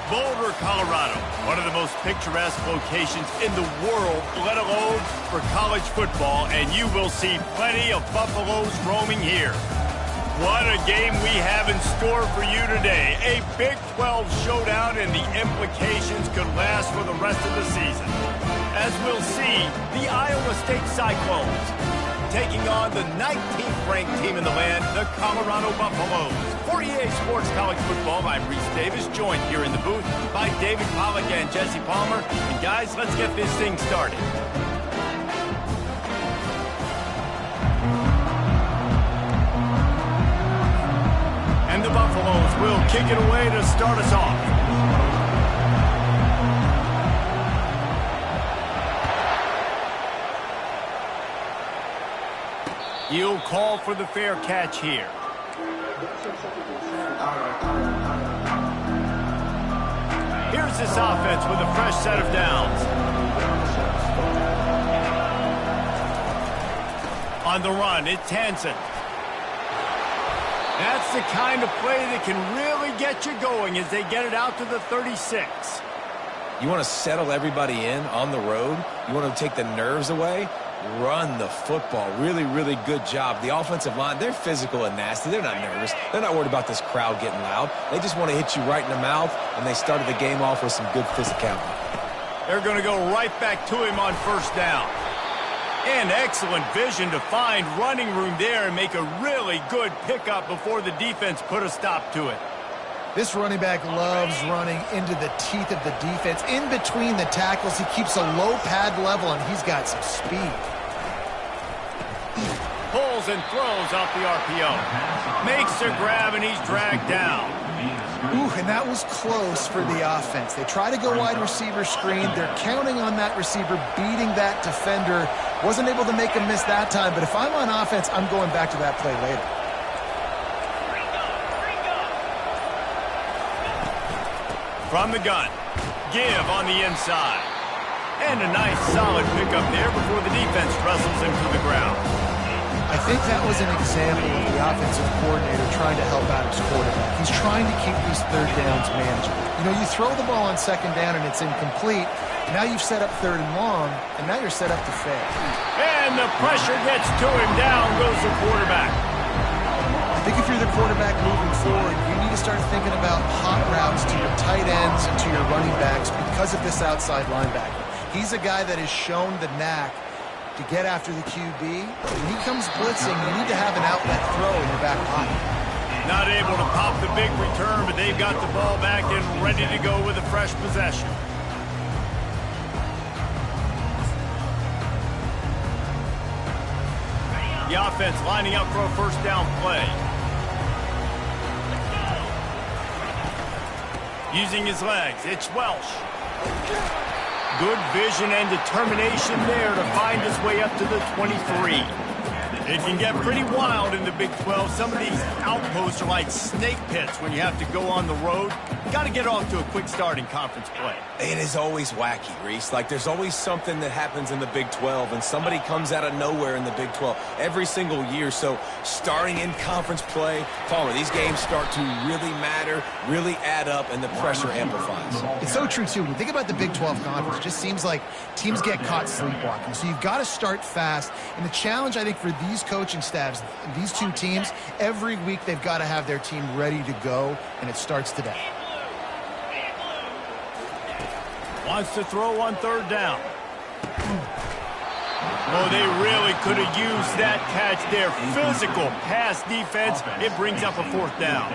Boulder, Colorado, one of the most picturesque locations in the world, let alone for college football, and you will see plenty of Buffaloes roaming here. What a game we have in store for you today. A Big 12 showdown, and the implications could last for the rest of the season. As we'll see, the Iowa State Cyclones taking on the 19th ranked team in the land, the Colorado Buffaloes. For EA Sports College Football, I'm Reese Davis, joined here in the booth by David Pollack and Jesse Palmer. And guys, let's get this thing started. And the Buffaloes will kick it away to start us off. He'll call for the fair catch here. Here's this offense with a fresh set of downs. On the run, it's Hansen. That's the kind of play that can really get you going as they get it out to the 36. You want to settle everybody in on the road? You want to take the nerves away? Run the football. Really, really good job. The offensive line, they're physical and nasty. They're not nervous. They're not worried about this crowd getting loud. They just want to hit you right in the mouth, and they started the game off with some good physicality. They're going to go right back to him on first down. And excellent vision to find running room there and make a really good pickup before the defense put a stop to it. This running back loves running into the teeth of the defense. In between the tackles, he keeps a low pad level, and he's got some speed. Pulls and throws off the RPO. Makes a grab, and he's dragged down. Ooh, and that was close for the offense. They try to go wide receiver screen. They're counting on that receiver beating that defender. Wasn't able to make him miss that time, but if I'm on offense, I'm going back to that play later. From the gun, give on the inside. And a nice solid pickup there before the defense wrestles him to the ground. I think that was an example of the offensive coordinator trying to help out his quarterback. He's trying to keep these third downs manageable. You know, you throw the ball on second down and it's incomplete. Now you've set up third and long, and now you're set up to fail. And the pressure gets to him. Down goes the quarterback. I think if you're the quarterback moving forward, you need to start thinking about hot routes to your tight ends and to your running backs because of this outside linebacker. He's a guy that has shown the knack to get after the QB. When he comes blitzing, you need to have an outlet throw in your back pocket. Not able to pop the big return, but they've got the ball back and ready to go with a fresh possession. The offense lining up for a first down play. Using his legs, it's Welsh. Good vision and determination there to find his way up to the 23. It can get pretty wild in the Big 12. Some of these outposts are like snake pits when you have to go on the road. You got to get off to a quick start in conference play. It is always wacky, Reese. Like, there's always something that happens in the Big 12, and somebody comes out of nowhere in the Big 12 every single year. So, starting in conference play, Palmer, these games start to really matter, really add up, and the pressure amplifies. It's so true, too. When you think about the Big 12 conference, it just seems like teams get caught sleepwalking. So, you've got to start fast. And the challenge, I think, for these coaching staffs, these two teams, every week they've got to have their team ready to go, and it starts today. Wants to throw on third down. Oh, they really could have used that catch there. Physical pass defense. It brings up a fourth down.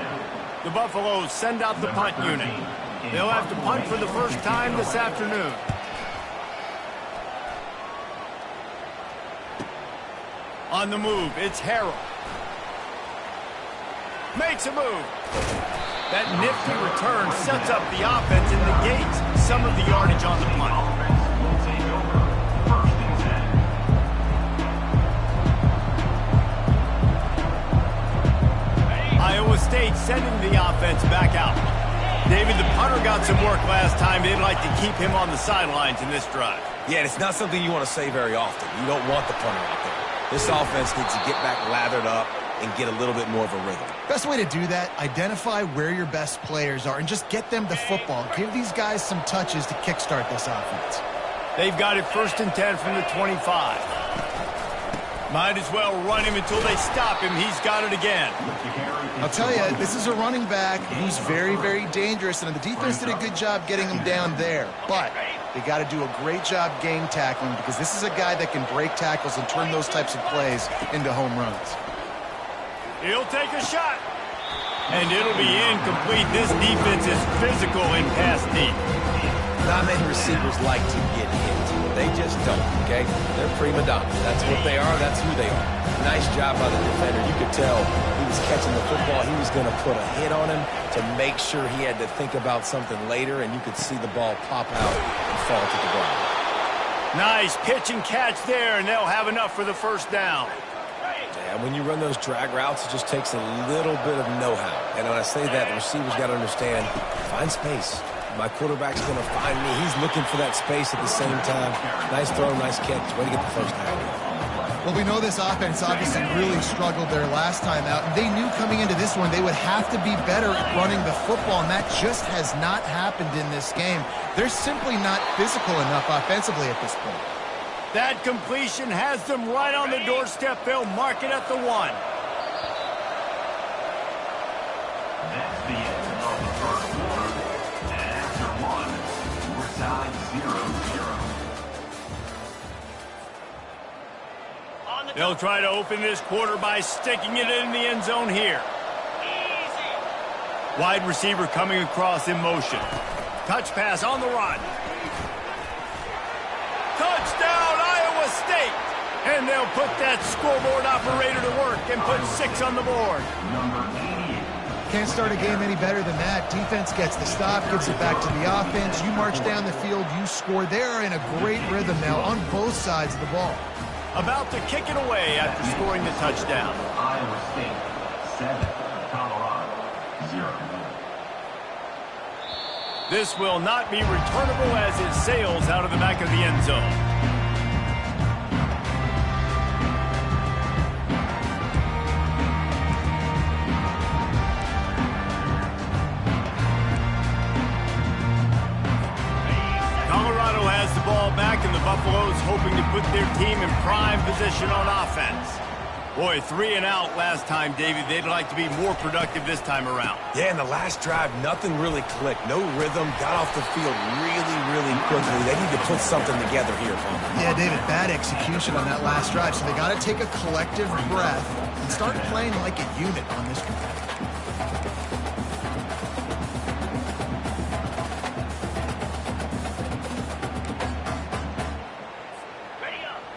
The Buffaloes send out the punt unit. They'll have to punt for the first time this afternoon. On the move, it's Harrell. Makes a move. That nifty return sets up the offense and negates some of the yardage on the punt. Iowa State sending the offense back out. David, the punter got some work last time. They'd like to keep him on the sidelines in this drive. Yeah, it's not something you want to say very often. You don't want the punter out there. This offense needs to get back lathered up, and get a little bit more of a rhythm. Best way to do that, identify where your best players are and just get them the football. Give these guys some touches to kickstart this offense. They've got it 1st and 10 from the 25. Might as well run him until they stop him. He's got it again. I'll tell you, this is a running back who's very, very dangerous, and the defense did a good job getting him down there. But they got to do a great job game tackling because this is a guy that can break tackles and turn those types of plays into home runs. He'll take a shot. And it'll be incomplete. This defense is physical and pass deep. Not many receivers like to get hit. They just don't, okay? They're prima donnas. That's what they are. That's who they are. Nice job by the defender. You could tell he was catching the football. He was going to put a hit on him to make sure he had to think about something later, and you could see the ball pop out and fall to the ground. Nice pitch and catch there, and they'll have enough for the 1st down. And when you run those drag routes, it just takes a little bit of know-how. And when I say that, the receiver's got to understand, find space. My quarterback's going to find me. He's looking for that space at the same time. Nice throw, nice catch. Way to get the 1st down. Well, we know this offense obviously really struggled their last time out. And they knew coming into this one they would have to be better at running the football, and that just has not happened in this game. They're simply not physical enough offensively at this point. That completion has them right on the doorstep. They'll mark it at the 1. That's the end of the 1st quarter. And after 1, we're tied 0-0. They'll try to open this quarter by sticking it in the end zone here. Wide receiver coming across in motion. Touch pass on the run. Touchdown, Iowa State! And they'll put that scoreboard operator to work and put 6 on the board. Number 88. Can't start a game any better than that. Defense gets the stop, gives it back to the offense. You march down the field, you score. They're in a great rhythm now on both sides of the ball. About to kick it away after scoring the touchdown. Iowa State 7, Colorado 0. This will not be returnable as it sails out of the back of the end zone. Colorado has the ball back, and the Buffaloes hoping to put their team in prime position on offense. Boy, 3 and out last time, David. They'd like to be more productive this time around. Yeah, in the last drive, nothing really clicked. No rhythm. Got off the field really, really quickly. They need to put something together here, Palmer. Yeah, David, bad execution on that last drive. So they got to take a collective breath and start playing like a unit on this one.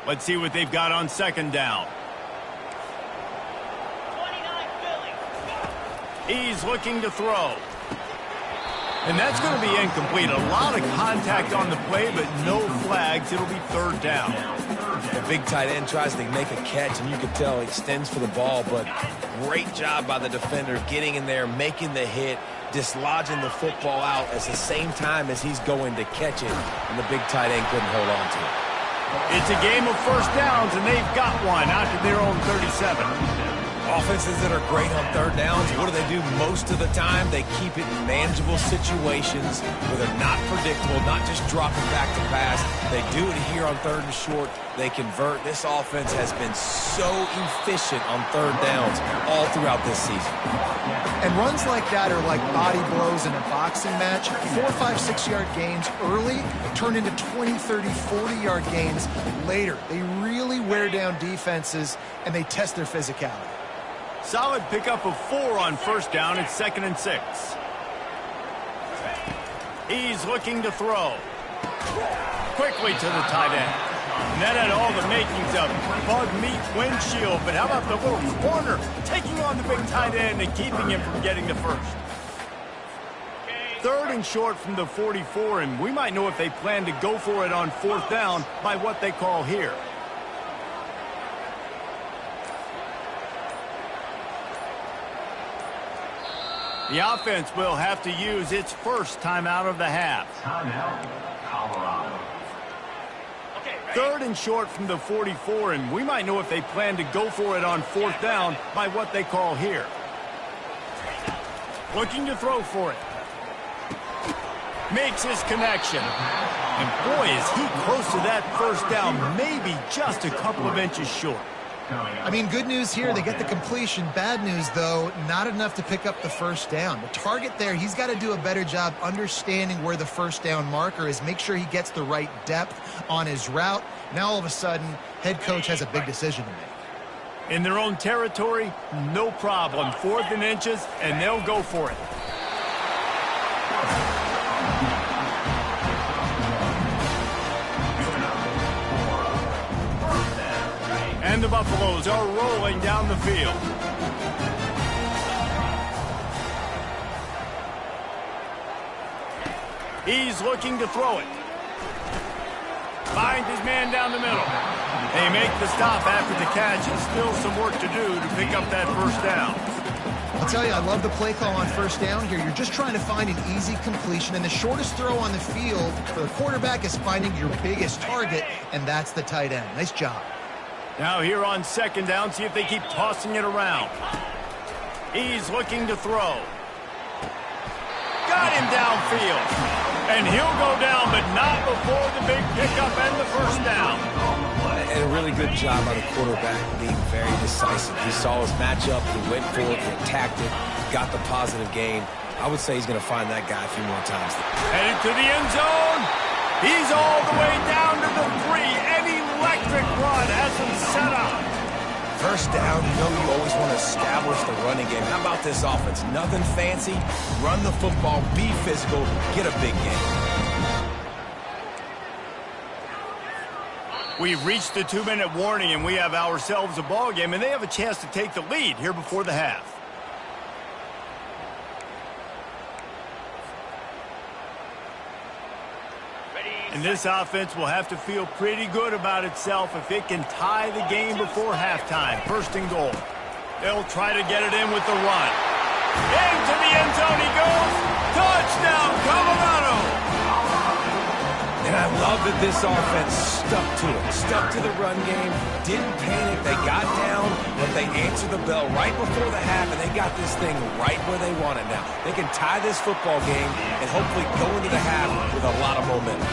Let's see what they've got on 2nd down. He's looking to throw. And that's going to be incomplete. A lot of contact on the play, but no flags. It'll be 3rd down. The big tight end tries to make a catch, and you can tell he extends for the ball, but great job by the defender getting in there, making the hit, dislodging the football out at the same time as he's going to catch it, and the big tight end couldn't hold on to it. It's a game of 1st downs, and they've got one out to their own 37. Offenses that are great on 3rd downs, what do? Most of the time? They keep it in manageable situations where they're not predictable, not just dropping back to pass. They do it here on 3rd and short. They convert. This offense has been so efficient on 3rd downs all throughout this season. And runs like that are like body blows in a boxing match. 4, 5, 6-yard gains early turn into 20, 30, 40-yard gains later. They really wear down defenses, and they test their physicality. Solid pickup of 4 on 1st down. It's 2nd and 6. He's looking to throw. Quickly to the tight end. And that had all the makings of bug meat windshield. But how about the little corner taking on the big tight end and keeping him from getting the 1st? 3rd and short from the 44, and we might know if they plan to go for it on 4th down by what they call here. The offense will have to use its 1st timeout of the half. Timeout, Colorado. 3rd and short from the 44, and we might know if they plan to go for it on 4th down by what they call here. Looking to throw for it. Makes his connection. And boy, is he close to that 1st down, maybe just a couple of inches short. I mean, good news here, they get the completion. Bad news, though, not enough to pick up the 1st down. The target there, he's got to do a better job understanding where the 1st down marker is, make sure he gets the right depth on his route. Now, all of a sudden, head coach has a big decision to make. In their own territory, no problem. 4th and inches, and they'll go for it. And the Buffaloes are rolling down the field. He's looking to throw it. Finds his man down the middle. They make the stop after the catch, and still some work to do to pick up that 1st down. I'll tell you, I love the play call on 1st down here. You're just trying to find an easy completion, and the shortest throw on the field for the quarterback is finding your biggest target, and that's the tight end. Nice job. Now here on 2nd down, see if they keep tossing it around. He's looking to throw. Got him downfield. And he'll go down, but not before the big pickup and the 1st down. And a really good job by the quarterback being very decisive. He saw his matchup, he went for it, he attacked it, got the positive gain. I would say he's going to find that guy a few more times. Headed to the end zone. He's all the way down to the 3. An electric run has him set up. 1st down, you know you always want to establish the running game. How about this offense? Nothing fancy. Run the football, be physical, get a big gain. We've reached the 2-minute warning, and we have ourselves a ball game, and they have a chance to take the lead here before the half. And this offense will have to feel pretty good about itself if it can tie the game before halftime. 1st and goal. They'll try to get it in with the run. Into the end zone he goes. Touchdown, Colorado! And I love that this offense stuck to it. Stuck to the run game, didn't panic. They got down, but they answered the bell right before the half, and they got this thing right where they want it now. They can tie this football game and hopefully go into the half with a lot of momentum.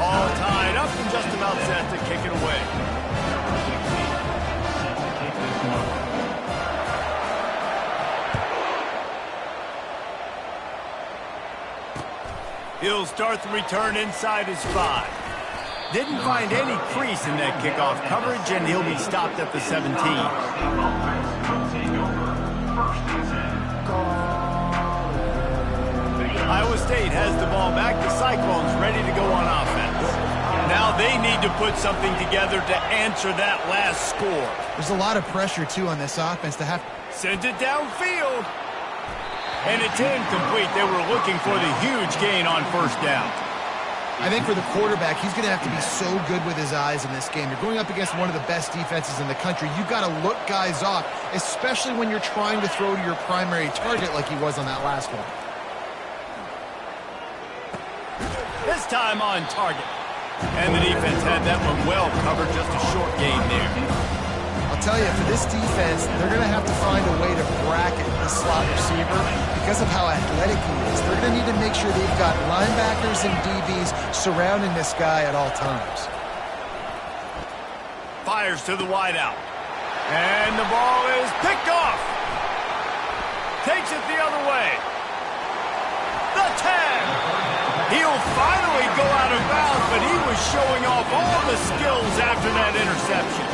All tied up and just about set to kick it away. He'll start the return inside his 5. Didn't find any crease in that kickoff coverage, and he'll be stopped at the 17. Iowa State has the ball back. The Cyclones ready to go on offense. Now they need to put something together to answer that last score. There's a lot of pressure, too, on this offense to have. Sent it downfield. And it's incomplete. They were looking for the huge gain on 1st down. I think for the quarterback, he's going to have to be so good with his eyes in this game. You're going up against one of the best defenses in the country. You've got to look guys off, especially when you're trying to throw to your primary target like he was on that last one. This time on target. And the defense had that one well covered, just a short gain there. I'll tell you, for this defense, they're going to have to find a way to bracket the slot receiver because of how athletic he is. They're going to need to make sure they've got linebackers and DBs surrounding this guy at all times. Fires to the wideout. And the ball is picked off. Takes it the other way. The 10. He'll finally go out of bounds, but he was showing off all the skills after that interception.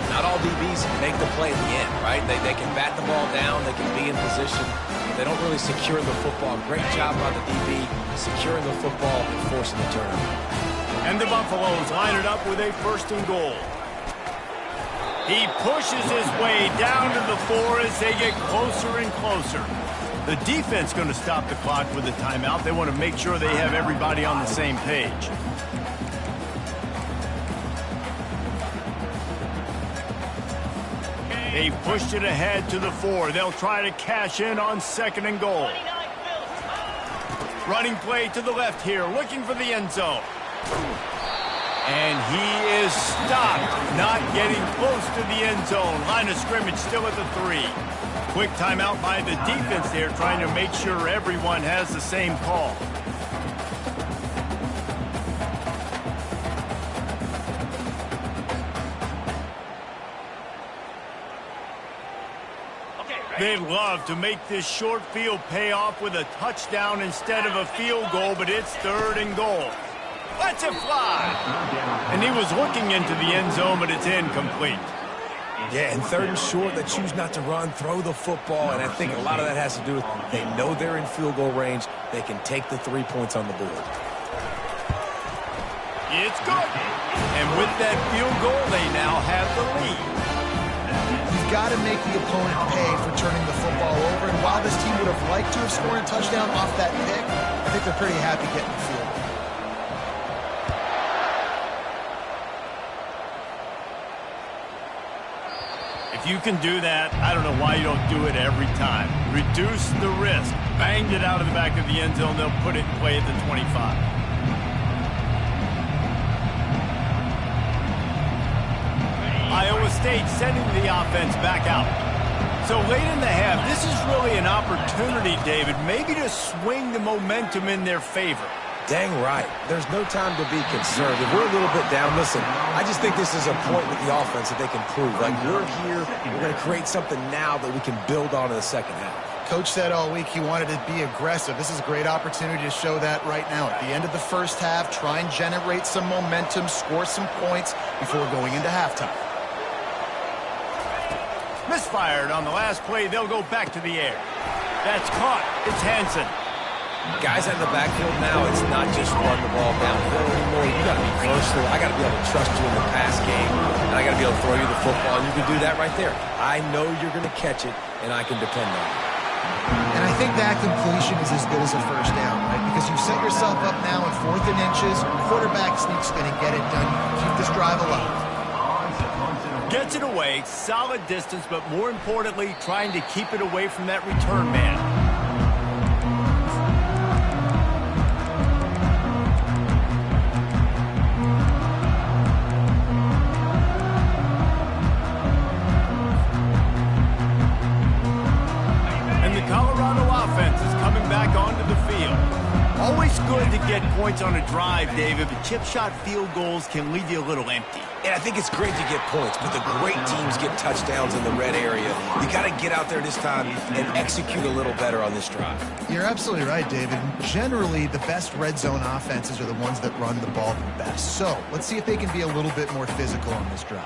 Not all DBs make the play at the end, right? They can bat the ball down, they can be in position, but they don't really secure the football. Great job by the DB securing the football and forcing the turnover. And the Buffaloes line it up with a 1st and goal. He pushes his way down to the 4 as they get closer and closer. The defense going to stop the clock with a timeout. They want to make sure they have everybody on the same page. They've pushed it ahead to the 4. They'll try to cash in on 2nd and goal. Running play to the left here, looking for the end zone. And he is stopped, not getting close to the end zone. Line of scrimmage still at the 3. Quick timeout by the defense there, trying to make sure everyone has the same call. They'd love to make this short field pay off with a touchdown instead of a field goal, but it's 3rd and goal. Let's it fly! And he was looking into the end zone, but it's incomplete. Yeah, and 3rd and short, they choose not to run, throw the football, and I think a lot of that has to do with they know they're in field goal range. They can take the 3 points on the board. It's good. And with that field goal, they now have the lead. You've got to make the opponent pay for turning the football over, and while this team would have liked to have scored a touchdown off that pick, I think they're pretty happy getting the field. If you can do that, I don't know why you don't do it every time. Reduce the risk. Banged it out of the back of the end zone. They'll put it in play at the 25. Iowa State sending the offense back out. So late in the half, this is really an opportunity, David, maybe to swing the momentum in their favor. Dang right. There's no time to be concerned. If we're a little bit down, listen, I just think this is a point with the offense that they can prove. Like, we're here, we're going to create something now that we can build on in the second half. Coach said all week he wanted to be aggressive. This is a great opportunity to show that right now. At the end of the first half, try and generate some momentum, score some points before going into halftime. Misfired on the last play. They'll go back to the air. That's caught. It's Hansen. Guys out in the backfield now, it's not just run the ball downhill anymore. You got to be versatile. I got to be able to trust you in the pass game, and I got to be able to throw you the football, and you can do that right there. I know you're going to catch it, and I can depend on it. And I think that completion is as good as a first down, right? Because you set yourself up now in 4th and inches. Quarterback sneak's going to get it done. You can keep this drive alive. Gets it away, solid distance, but more importantly, trying to keep it away from that return man. And the Colorado offense is coming back onto the field. Always good to get points on a drive, David, but chip shot field goals can leave you a little empty. And I think it's great to get points, but the great teams get touchdowns in the red area. You got to get out there this time and execute a little better on this drive. You're absolutely right, David. Generally, the best red zone offenses are the ones that run the ball the best. So let's see if they can be a little bit more physical on this drive.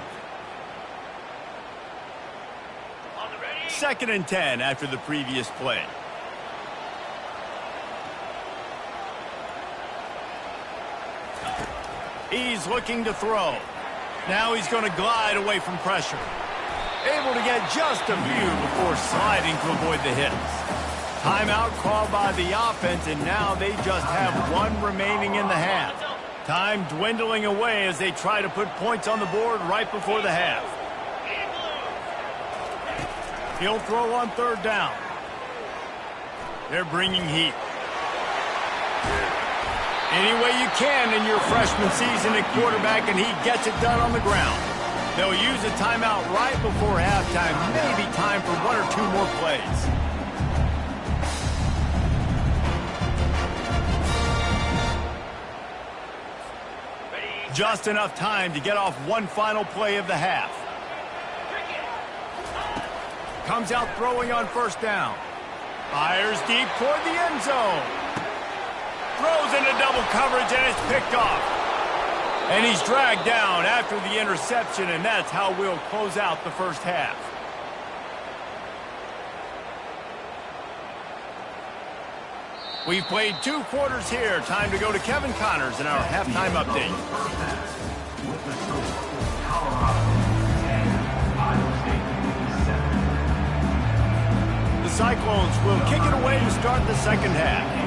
2nd and 10 after the previous play. He's looking to throw. Now he's going to glide away from pressure. Able to get just a few before sliding to avoid the hits. Timeout called by the offense, and now they just have 1 remaining in the half. Time dwindling away as they try to put points on the board right before the half. He'll throw on 3rd down. They're bringing heat. Any way you can in your freshman season at quarterback, and he gets it done on the ground. They'll use a timeout right before halftime. Maybe time for 1 or 2 more plays. Just enough time to get off 1 final play of the half. Comes out throwing on 1st down. Fires deep toward the end zone. Throws into double coverage, and it's picked off. And he's dragged down after the interception, and that's how we'll close out the first half. We've played 2 quarters here. Time to go to Kevin Connors in our halftime update. The Cyclones will kick it away to start the second half.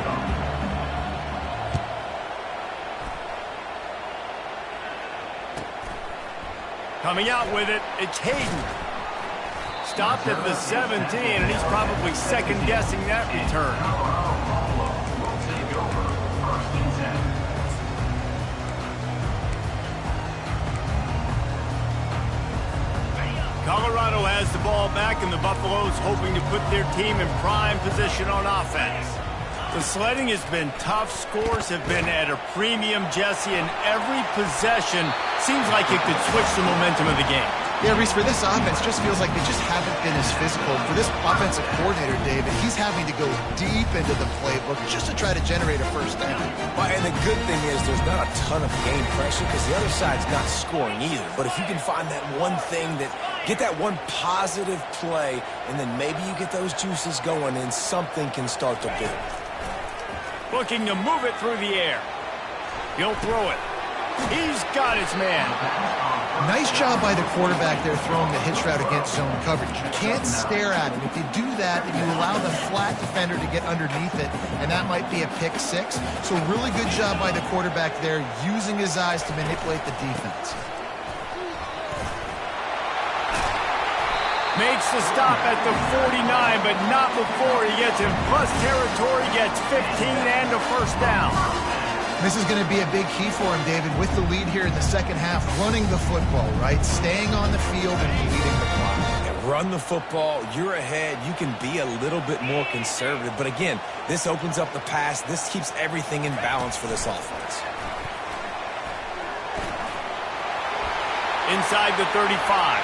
Coming out with it, it's Hayden. Stopped at the 17, and he's probably second-guessing that return. has the ball back, and the Buffaloes hoping to put their team in prime position on offense. The sledding has been tough. Scores have been at a premium, Jesse, and every possession seems like it could switch the momentum of the game. Yeah, Reese, for this offense, just feels like they just haven't been as physical. For this offensive coordinator, David, he's having to go deep into the playbook just to try to generate a first down. Well, and the good thing is there's not a ton of game pressure because the other side's not scoring either. But if you can find that one thing get that one positive play, and then maybe you get those juices going and something can start to build. Looking to move it through the air. He'll throw it. He's got his man. Nice job by the quarterback there throwing the hitch route against zone coverage. You can't stare at him. If you do that, then you allow the flat defender to get underneath it, and that might be a pick six. So really good job by the quarterback there, using his eyes to manipulate the defense. Makes the stop at the 49, but not before he gets in plus territory, gets 15 and a first down. This is going to be a big key for him, David, with the lead here in the second half, running the football, right? Staying on the field and leading the clock. Yeah, run the football. You're ahead. You can be a little bit more conservative. But again, this opens up the pass. This keeps everything in balance for this offense. Inside the 35.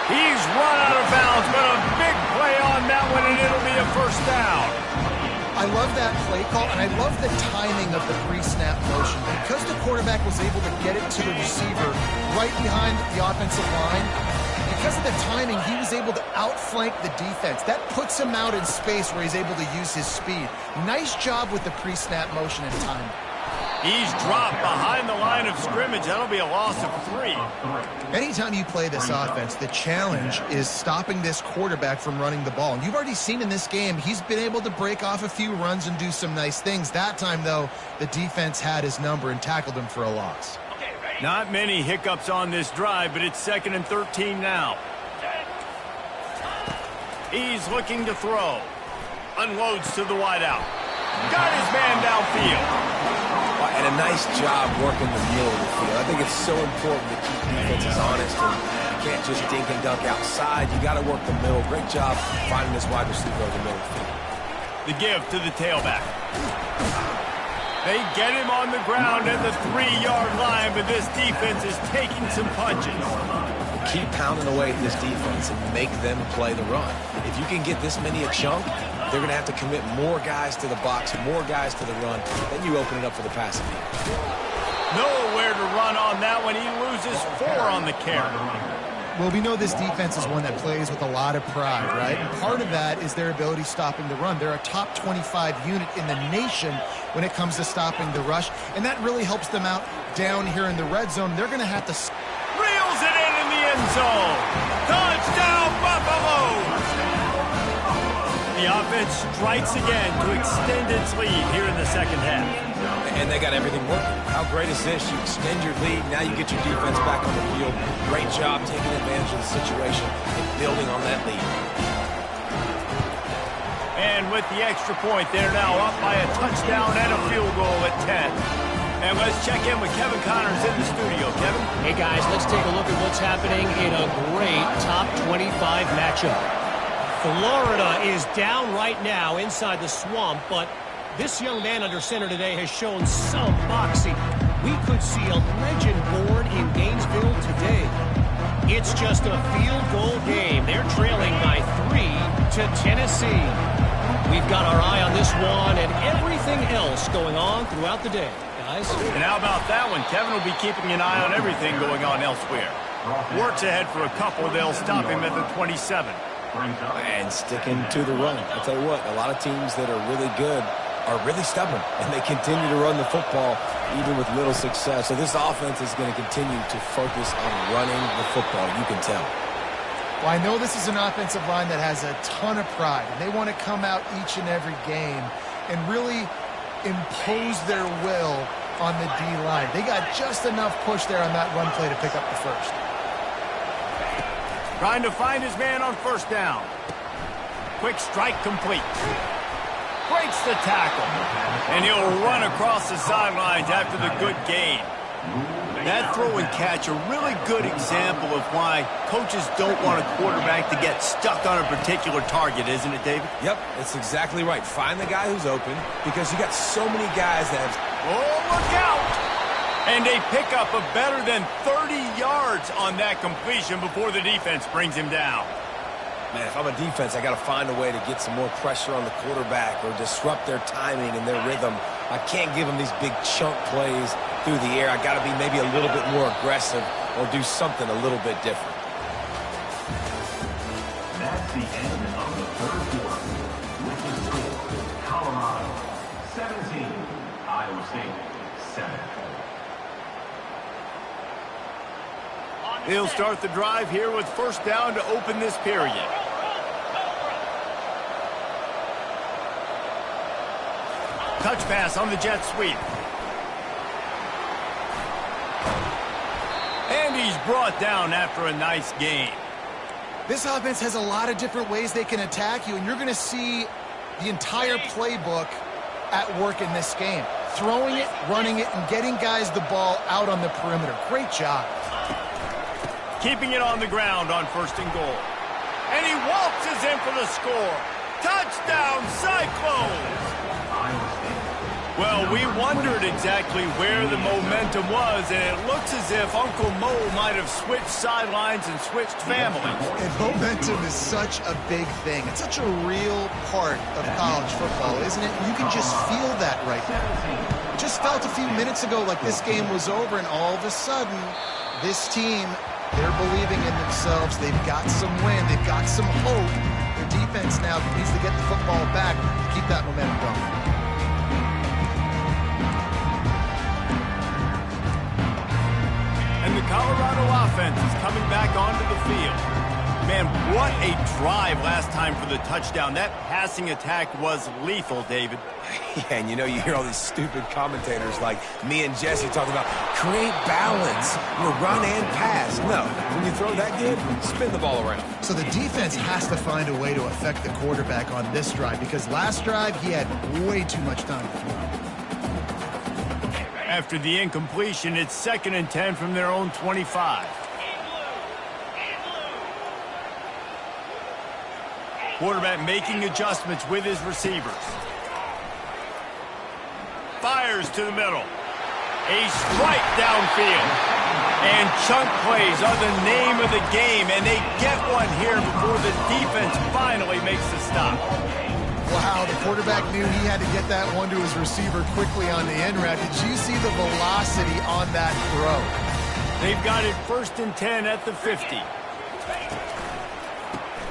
He's run out of bounds, but a big play on that one, and it'll be a first down. I love that play call, and I love the timing of the pre-snap motion. Because the quarterback was able to get it to the receiver right behind the offensive line, because of the timing, he was able to outflank the defense. That puts him out in space where he's able to use his speed. Nice job with the pre-snap motion and timing. He's dropped behind the line of scrimmage. That'll be a loss of 3. Anytime you play this offense, the challenge is stopping this quarterback from running the ball. And you've already seen in this game, he's been able to break off a few runs and do some nice things. That time, though, the defense had his number and tackled him for a loss. Not many hiccups on this drive, but it's 2nd and 13 now. He's looking to throw. Unloads to the wideout. Got his man downfield. And a nice job working the middle of the field. I think it's so important to keep defenses honest. And you can't just dink and dunk outside. You got to work the middle. Great job finding this wide receiver over the middle of the field. The give to the tailback. They get him on the ground at the 3-yard line, but this defense is taking some punches. Keep pounding away at this defense and make them play the run. If you can get this many a chunk, they're going to have to commit more guys to the box, more guys to the run. Then you open it up for the passing game. Nowhere to run on that one. He loses 4 on the carry. Well, we know this defense is one that plays with a lot of pride, right? And part of that is their ability stopping the run. They're a top 25 unit in the nation when it comes to stopping the rush, and that really helps them out down here in the red zone. They're going to have to... Reels it in the end zone. Touchdown, Buffalo! The offense strikes again to extend its lead here in the second half. And they got everything working. How great is this? You extend your lead, now you get your defense back on the field. Great job taking advantage of the situation and building on that lead. And with the extra point, they're now up by a touchdown and a field goal at 10. And let's check in with Kevin Connors in the studio. Kevin? Hey, guys, let's take a look at what's happening in a great top 25 matchup. Florida is down right now inside the swamp, but this young man under center today has shown some moxie. We could see a legend born in Gainesville today. It's just a field goal game. They're trailing by 3 to Tennessee. We've got our eye on this one and everything else going on throughout the day, guys. And how about that one? Kevin will be keeping an eye on everything going on elsewhere. Works ahead for a couple. They'll stop him at the 27. And sticking to the run. I'll tell you what, a lot of teams that are really good are really stubborn, and they continue to run the football even with little success. So this offense is going to continue to focus on running the football. You can tell. Well, I know this is an offensive line that has a ton of pride, and they want to come out each and every game and really impose their will on the D-line. They got just enough push there on that run play to pick up the first. Trying to find his man on first down. Quick strike complete. Breaks the tackle. And he'll run across the sidelines after the good gain. That throw and catch, a really good example of why coaches don't want a quarterback to get stuck on a particular target, isn't it, David? Yep, that's exactly right. Find the guy who's open because you got so many guys that have... Oh, look out! And a pickup of better than 30 yards on that completion before the defense brings him down. Man, if I'm a defense, I got to find a way to get some more pressure on the quarterback or disrupt their timing and their rhythm. I can't give them these big chunk plays through the air. I got to be maybe a little bit more aggressive or do something a little bit different. That's the end of the third quarter. With the score, Colorado 17, Iowa State 7. He'll start the drive here with first down to open this period. Touch pass on the jet sweep. And he's brought down after a nice gain. This offense has a lot of different ways they can attack you, and you're going to see the entire playbook at work in this game. Throwing it, running it, and getting guys the ball out on the perimeter. Great job. Keeping it on the ground on first and goal. And he waltzes in for the score. Touchdown, Cyclones! Well, we wondered exactly where the momentum was, and it looks as if Uncle Mo might have switched sidelines and switched families. And momentum is such a big thing. It's such a real part of college football, isn't it? You can just feel that right now. It just felt a few minutes ago like this game was over, and all of a sudden, this team, they're believing in themselves. They've got some wind. They've got some hope. Their defense now needs to get the football back to keep that momentum going. And the Colorado offense is coming back onto the field. Man, what a drive last time for the touchdown. That passing attack was lethal, David. Yeah, and you know, you hear all these stupid commentators like me and Jesse talking about create balance, run and pass. No, when you throw that good, spin the ball around. So the defense has to find a way to affect the quarterback on this drive because last drive he had way too much time to throw. After the incompletion, it's 2nd and 10 from their own 25. Quarterback making adjustments with his receivers. Fires to the middle. A strike downfield. And chunk plays are the name of the game, and they get one here before the defense finally makes the stop. Wow, the quarterback knew he had to get that one to his receiver quickly on the end route. Did you see the velocity on that throw? They've got it 1st and 10 at the 50.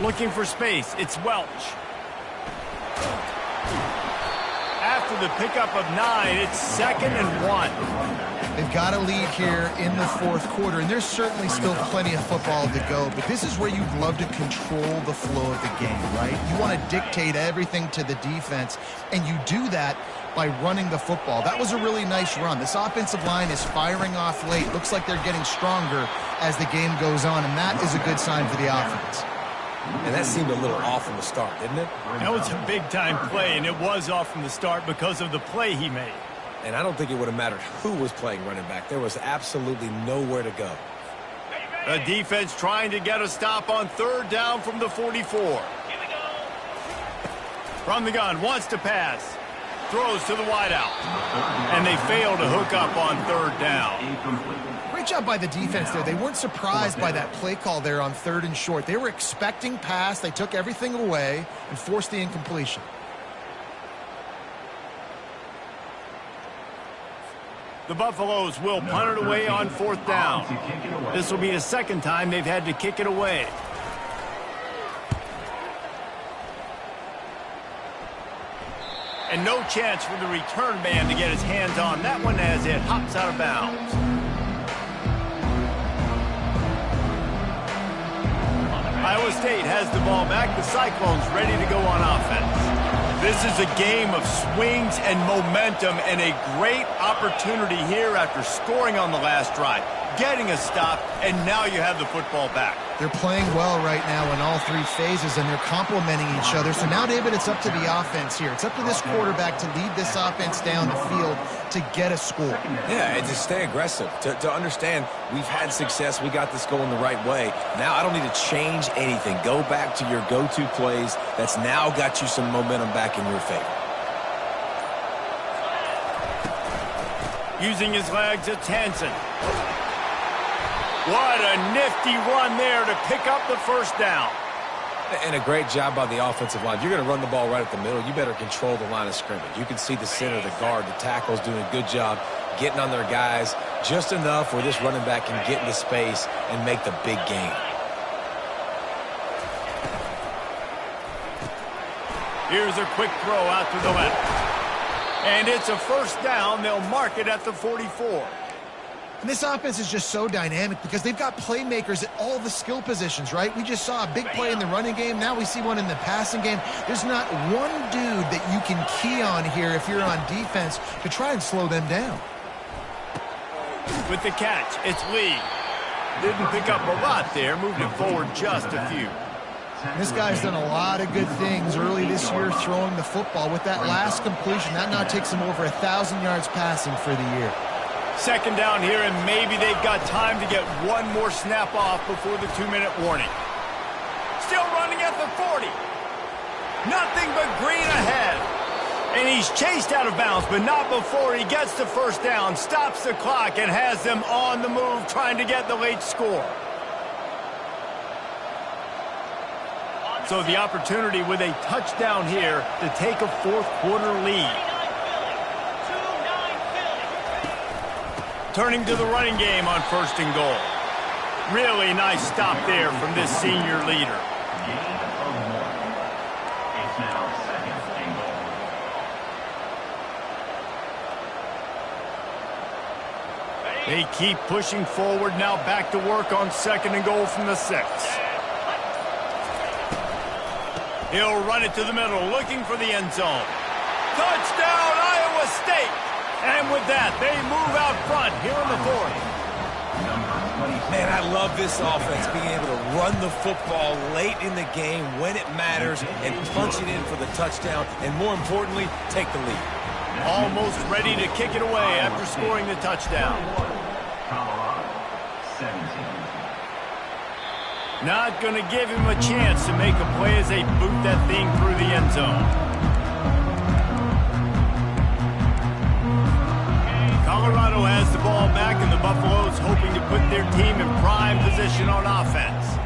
Looking for space, it's Welch. After the pickup of 9, it's 2nd and 1. They've got a lead here in the 4th quarter, and there's certainly still plenty of football to go, but this is where you'd love to control the flow of the game, right? You want to dictate everything to the defense, and you do that by running the football. That was a really nice run. This offensive line is firing off late. Looks like they're getting stronger as the game goes on, and that is a good sign for the offense. And that seemed a little off from the start, didn't it? That was a big-time play, and it was off from the start because of the play he made. And I don't think it would have mattered who was playing running back. There was absolutely nowhere to go. The defense trying to get a stop on 3rd down from the 44. From the gun, wants to pass. Throws to the wideout. And they fail to hook up on 3rd down. Great job by the defense there. They weren't surprised by that play call there on 3rd and short. They were expecting pass. They took everything away and forced the incompletion. The Buffaloes will punt it away on 4th down. This will be the 2nd time they've had to kick it away. And no chance for the return man to get his hands on that one as it hops out of bounds. Iowa State has the ball back. The Cyclones ready to go on offense. This is a game of swings and momentum and a great opportunity here after scoring on the last drive, getting a stop, and now you have the football back. They're playing well right now in all three phases, and they're complementing each other. So now, David, it's up to the offense here. It's up to this quarterback to lead this offense down the field to get a score. Yeah, and to stay aggressive, to understand we've had success, we got this going the right way. Now I don't need to change anything. Go back to your go-to plays. That's now got you some momentum back in your favor. Using his legs, it's Hansen. What a nifty run there to pick up the first down. And a great job by the offensive line. If you're going to run the ball right at the middle, you better control the line of scrimmage. You can see the center, the guard, the tackles doing a good job getting on their guys just enough where this running back can get into space and make the big gain. Here's a quick throw out to the left. And it's a first down. They'll mark it at the 44. And this offense is just so dynamic because they've got playmakers at all the skill positions, right? We just saw a big play in the running game. Now we see one in the passing game. There's not one dude that you can key on here if you're on defense to try and slow them down. With the catch, it's Lee. Didn't pick up a lot there, moved it forward just a few. This guy's done a lot of good things early this year throwing the football. With that last completion, that now takes him over 1,000 yards passing for the year. Second down here, and maybe they've got time to get one more snap off before the 2-minute warning. Still running at the 40. Nothing but green ahead. And he's chased out of bounds, but not before he gets the first down, stops the clock, and has them on the move trying to get the late score. So the opportunity with a touchdown here to take a fourth-quarter lead. Turning to the running game on first and goal. Really nice stop there from this senior leader. Gain of 1. It's now second and goal. They keep pushing forward, now back to work on second and goal from the 6. He'll run it to the middle, looking for the end zone. Touchdown, Iowa State! And with that, they move out front here in the 4th. Man, I love this offense, being able to run the football late in the game when it matters and punch it in for the touchdown, and more importantly, take the lead. Almost ready to kick it away after scoring the touchdown. Colorado, 17. Not going to give him a chance to make a play as they boot that thing through the end zone. Colorado has the ball back, and the Buffaloes hoping to put their team in prime position on offense.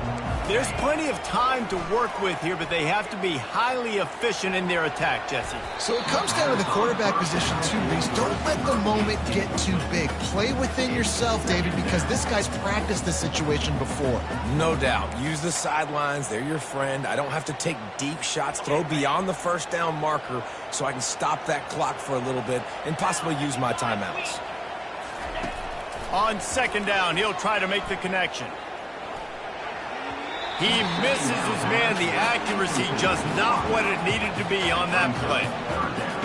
There's plenty of time to work with here, but they have to be highly efficient in their attack, Jesse. So it comes down to the quarterback position too, Reese. Don't let the moment get too big. Play within yourself, David, because this guy's practiced this situation before. No doubt. Use the sidelines. They're your friend. I don't have to take deep shots, throw beyond the first down marker so I can stop that clock for a little bit and possibly use my timeouts. On second down, he'll try to make the connection. He misses his man. The accuracy just not what it needed to be on that play.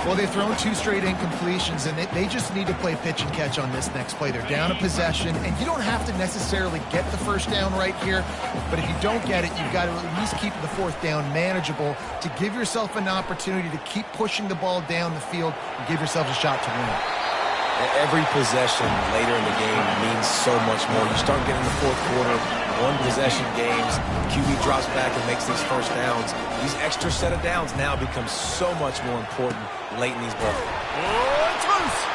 Well, they've thrown 2 straight incompletions, and they just need to play pitch and catch on this next play. They're down a possession, and you don't have to necessarily get the first down right here, but if you don't get it, you've got to at least keep the 4th down manageable to give yourself an opportunity to keep pushing the ball down the field and give yourself a shot to win. Every possession later in the game means so much more. You start getting the 4th quarter, 1-possession games, QB drops back and makes these first downs. These extra set of downs now become so much more important late in these ball games. Oh, it's loose.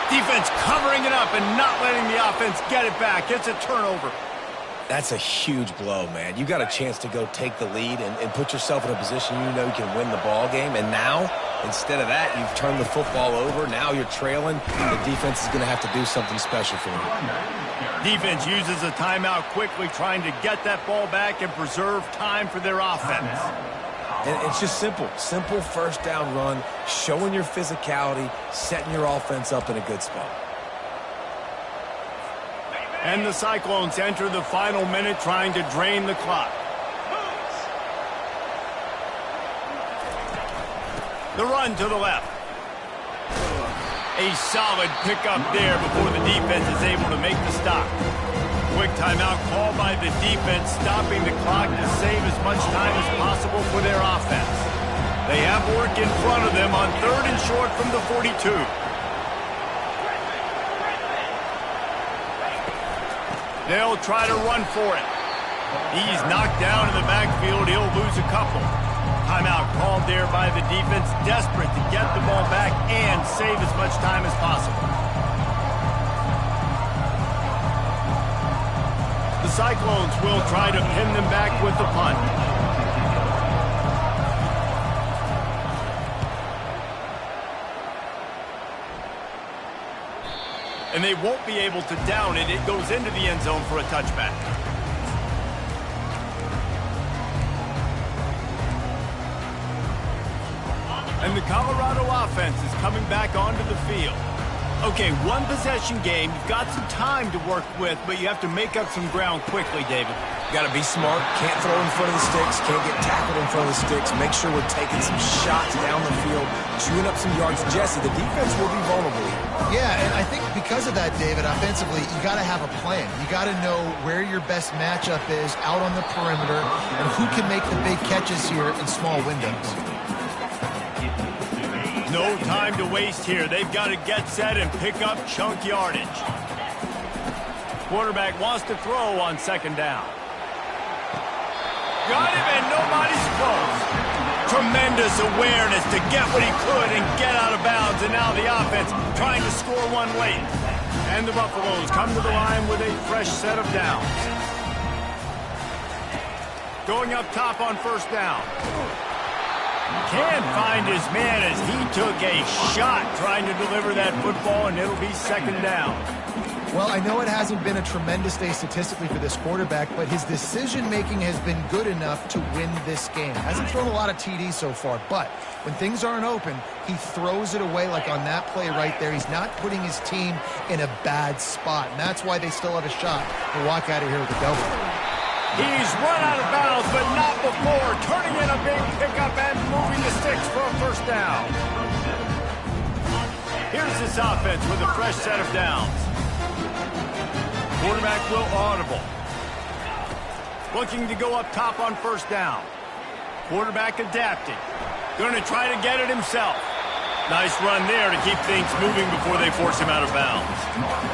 Defense covering it up and not letting the offense get it back. It's a turnover. That's a huge blow, man. You got a chance to go take the lead and put yourself in a position you know you can win the ball game. And now, instead of that, you've turned the football over. Now you're trailing. The defense is going to have to do something special for you. Defense uses a timeout quickly, trying to get that ball back and preserve time for their offense. And it's just simple. Simple first down run, showing your physicality, setting your offense up in a good spot. And the Cyclones enter the final minute trying to drain the clock. The run to the left. A solid pickup there before the defense is able to make the stop. Quick timeout called by the defense, stopping the clock to save as much time as possible for their offense. They have work in front of them on 3rd and short from the 42. They'll try to run for it. He's knocked down in the backfield. He'll lose a couple. Timeout called there by the defense, desperate to get the ball back and save as much time as possible. The Cyclones will try to pin them back with the punt. And they won't be able to down it. It goes into the end zone for a touchback. And the Colorado offense is coming back onto the field. Okay, one possession game. You've got some time to work with, but you have to make up some ground quickly, David. Got to be smart. Can't throw in front of the sticks. Can't get tackled in front of the sticks. Make sure we're taking some shots down the field, chewing up some yards. Jesse, the defense will be vulnerable here. Yeah, and I think because of that, David, offensively, you got to have a plan. You got to know where your best matchup is out on the perimeter and who can make the big catches here in small windows. No time to waste here. They've got to get set and pick up chunk yardage. Quarterback wants to throw on 2nd down. Got him, and nobody's close. Tremendous awareness to get what he could and get out of bounds, and now the offense trying to score one late. And the Buffaloes come to the line with a fresh set of downs. Going up top on 1st down. Can't find his man as he took a shot trying to deliver that football, and it'll be 2nd down. Well, I know it hasn't been a tremendous day statistically for this quarterback, but his decision-making has been good enough to win this game. Hasn't thrown a lot of TDs so far, but when things aren't open, he throws it away like on that play right there. He's not putting his team in a bad spot, and that's why they still have a shot to walk out of here with a double. He's run out of bounds, but not before. Turning in a big pickup and moving the sticks for a 1st down. Here's this offense with a fresh set of downs. Quarterback will audible. Looking to go up top on 1st down. Quarterback adapting. Going to try to get it himself. Nice run there to keep things moving before they force him out of bounds.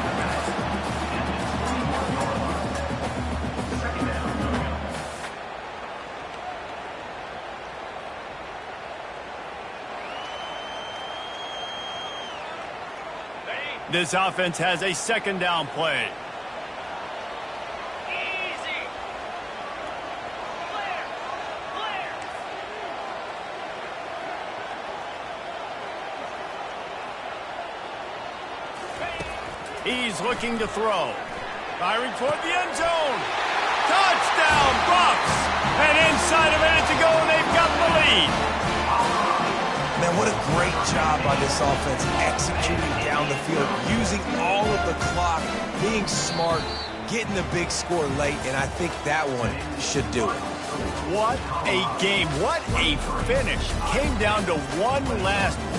This offense has a 2nd down play. Easy. Clear. He's looking to throw. Firing toward the end zone. Touchdown, Bucks! And inside a minute to go, and they've got the lead. Man, what a great job by this offense executing down the field, using all of the clock, being smart, getting the big score late, and I think that one should do it. What a game. What a finish. Came down to one last play.